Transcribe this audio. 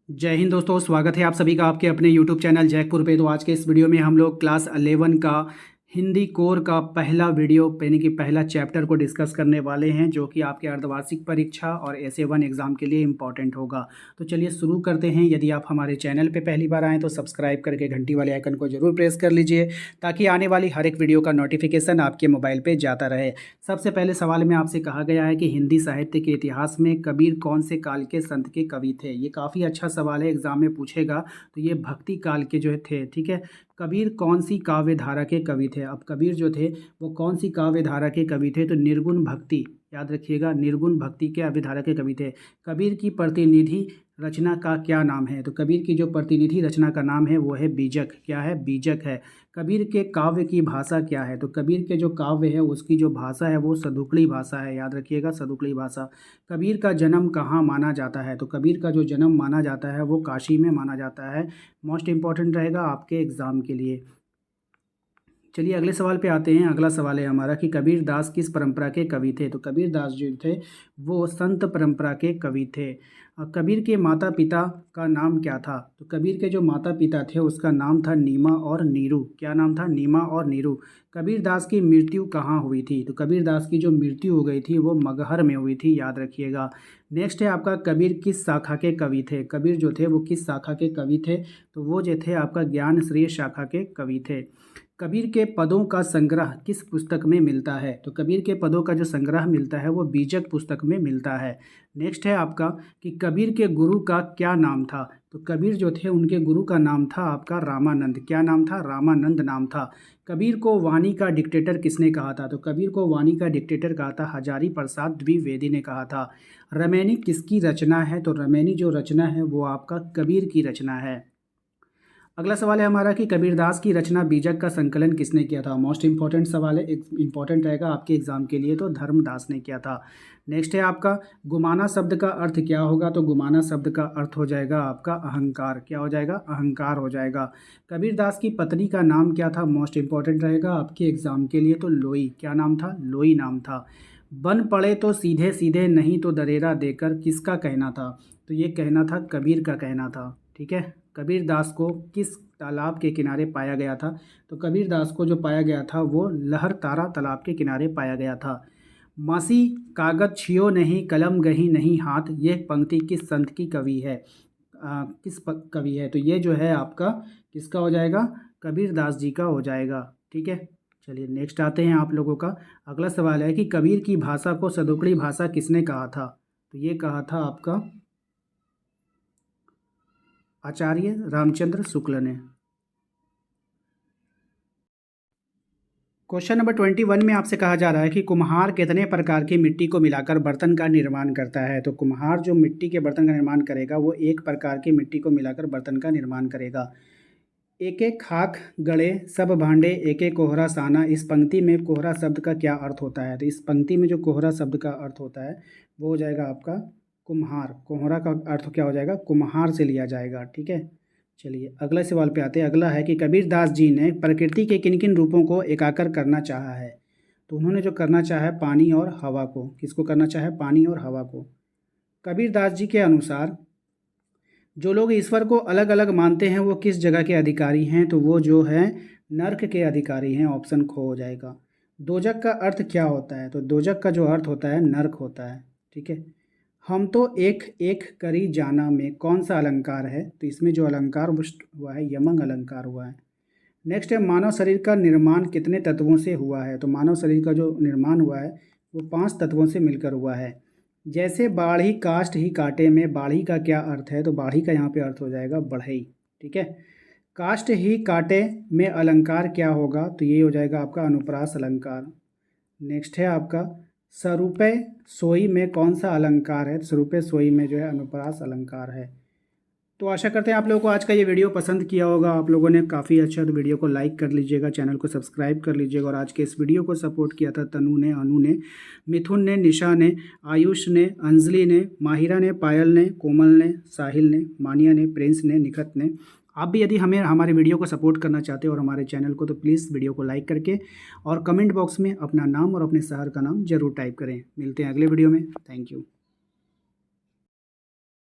जय हिंद दोस्तों, स्वागत है आप सभी का आपके अपने YouTube चैनल जयपुर पे। तो आज के इस वीडियो में हम लोग क्लास 11 का हिंदी कोर का पहला वीडियो यानी कि पहला चैप्टर को डिस्कस करने वाले हैं, जो कि आपके अर्धवार्षिक परीक्षा और SA1 एग्ज़ाम के लिए इम्पॉर्टेंट होगा। तो चलिए शुरू करते हैं। यदि आप हमारे चैनल पे पहली बार आएँ तो सब्सक्राइब करके घंटी वाले आइकन को जरूर प्रेस कर लीजिए, ताकि आने वाली हर एक वीडियो का नोटिफिकेशन आपके मोबाइल पर जाता रहे। सबसे पहले सवाल में आपसे कहा गया है कि हिंदी साहित्य के इतिहास में कबीर कौन से काल के संत के कवि थे। ये काफ़ी अच्छा सवाल है, एग्ज़ाम में पूछेगा। तो ये भक्ति काल के जो थे, ठीक है। कबीर कौन सी काव्य धारा के कवि थे। अब कबीर जो थे वो कौन सी काव्य धारा के कवि थे, तो निर्गुण भक्ति, याद रखिएगा, निर्गुण भक्ति के काव्य धारा के कवि थे। कबीर की प्रतिनिधि रचना का क्या नाम है, तो कबीर की जो प्रतिनिधि रचना का नाम है वो है बीजक। क्या है? बीजक है। कबीर के काव्य की भाषा क्या है, तो कबीर के जो काव्य है उसकी जो भाषा है वो सदुकड़ी भाषा है। याद रखिएगा, सदुकड़ी भाषा। कबीर का जन्म कहाँ माना जाता है, तो कबीर का जो जन्म माना जाता है वो काशी में माना जाता है। मोस्ट इम्पॉर्टेंट रहेगा आपके एग्ज़ाम के लिए। चलिए अगले सवाल पे आते हैं। अगला सवाल है हमारा कि कबीर दास किस परंपरा के कवि थे। तो कबीर दास जो थे वो संत परंपरा के कवि थे। कबीर के माता पिता का नाम क्या था, तो कबीर के जो माता पिता थे उसका नाम था नीमा और नीरू। क्या नाम था? नीमा और नीरू। कबीर दास की मृत्यु कहाँ हुई थी, तो कबीर दास की जो मृत्यु हो गई थी वो मगहर में हुई थी। याद रखिएगा। नेक्स्ट है आपका, कबीर किस शाखा के कवि थे। कबीर जो थे वो किस शाखा के कवि थे, तो वो जो थे आपका ज्ञान श्रेय शाखा के कवि थे। कबीर के पदों का संग्रह किस पुस्तक में मिलता है, तो कबीर के पदों का जो संग्रह मिलता है वो बीजक पुस्तक में मिलता है। नेक्स्ट है आपका कि कबीर के गुरु का क्या नाम था, तो कबीर जो थे उनके गुरु का नाम था आपका रामानंद। क्या नाम था? रामानंद नाम था। कबीर को वाणी का डिक्टेटर किसने कहा था, तो कबीर को वाणी का डिक्टेटर कहा था हजारी प्रसाद द्विवेदी ने कहा था। रमैनी किसकी रचना है, तो रमैनी जो रचना है वो आपका कबीर की रचना है। अगला सवाल है हमारा कि कबीरदास की रचना बीजक का संकलन किसने किया था। मोस्ट इंपॉर्टेंट सवाल है, इंपॉर्टेंट रहेगा आपके एग्जाम के लिए, तो धर्मदास ने किया था। नेक्स्ट है आपका, गुमाना शब्द का अर्थ क्या होगा, तो गुमाना शब्द का अर्थ हो जाएगा आपका अहंकार। क्या हो जाएगा? अहंकार हो जाएगा। कबीरदास की पत्नी का नाम क्या था, मोस्ट इंपॉर्टेंट रहेगा आपके एग्जाम के लिए, तो लोई। क्या नाम था? लोई नाम था। बन पड़े तो सीधे सीधे नहीं तो दरेरा देकर किसका कहना था, तो ये कहना था कबीर का कहना था। ठीक है। कबीरदास को किस तालाब के किनारे पाया गया था, तो कबीरदास को जो पाया गया था वो लहर तारा तालाब के किनारे पाया गया था। मासी कागज छियो नहीं कलम गही नहीं हाथ, ये पंक्ति किस संत की कवि है, कवि है, तो ये जो है आपका किसका हो जाएगा? कबीरदास जी का हो जाएगा। ठीक है। चलिए नेक्स्ट आते हैं आप लोगों का। अगला सवाल है कि कबीर की भाषा को सदुकड़ी भाषा किसने कहा था, तो ये कहा था आपका आचार्य रामचंद्र शुक्ल ने। क्वेश्चन नंबर 21 में आपसे कहा जा रहा है कि कुम्हार कितने प्रकार की मिट्टी को मिलाकर बर्तन का निर्माण करता है, तो कुम्हार जो मिट्टी के बर्तन का निर्माण करेगा वो एक प्रकार की मिट्टी को मिलाकर बर्तन का निर्माण करेगा। एक एक खाक गड़े सब भांडे एक एक कोहरा साना, इस पंक्ति में कोहरा शब्द का क्या अर्थ होता है, तो इस पंक्ति में जो कोहरा शब्द का अर्थ होता है वो हो जाएगा आपका कुम्हार। कोहरा का अर्थ क्या हो जाएगा? कुम्हार से लिया जाएगा। ठीक है। चलिए अगले सवाल पे आते हैं। अगला है कि कबीरदास जी ने प्रकृति के किन किन रूपों को एकाकर करना चाहा है, तो उन्होंने जो करना चाहा है पानी और हवा को। किसको करना चाहा है? पानी और हवा को। कबीरदास जी के अनुसार जो लोग ईश्वर को अलग अलग मानते हैं वो किस जगह के अधिकारी हैं, तो वो जो है नर्क के अधिकारी हैं। ऑप्शन खो हो जाएगा। दोजक का अर्थ क्या होता है, तो दोजक का जो अर्थ होता है नर्क होता है। ठीक है। हम तो एक एक करी जाना में कौन सा अलंकार है, तो इसमें जो अलंकार हुआ है यमंग अलंकार हुआ है। नेक्स्ट है, मानव शरीर का निर्माण कितने तत्वों से हुआ है, तो मानव शरीर का जो निर्माण हुआ है वो 5 तत्वों से मिलकर हुआ है। जैसे बाढ़ी काष्ठ ही काटे में, बाढ़ी का क्या अर्थ है, तो बाढ़ी का यहाँ पे अर्थ हो जाएगा बढ़ई। ठीक है। काष्ठ ही काटे में अलंकार क्या होगा, तो ये हो जाएगा आपका अनुप्रास अलंकार। नेक्स्ट है आपका, सरूपे सोई में कौन सा अलंकार है, सरूपे सोई में जो है अनुप्रास अलंकार है। तो आशा करते हैं आप लोगों को आज का ये वीडियो पसंद किया होगा आप लोगों ने काफ़ी अच्छा। तो वीडियो को लाइक कर लीजिएगा, चैनल को सब्सक्राइब कर लीजिएगा। और आज के इस वीडियो को सपोर्ट किया था तनु ने, अनु ने, मिथुन ने, निशा ने, आयुष ने, अंजलि ने, माहिरा ने, पायल ने, कोमल ने, साहिल ने, मानिया ने, प्रिंस ने, निखत ने। आप भी यदि हमारे वीडियो को सपोर्ट करना चाहते हो और हमारे चैनल को, तो प्लीज़ वीडियो को लाइक करके और कमेंट बॉक्स में अपना नाम और अपने शहर का नाम जरूर टाइप करें। मिलते हैं अगले वीडियो में। Thank you.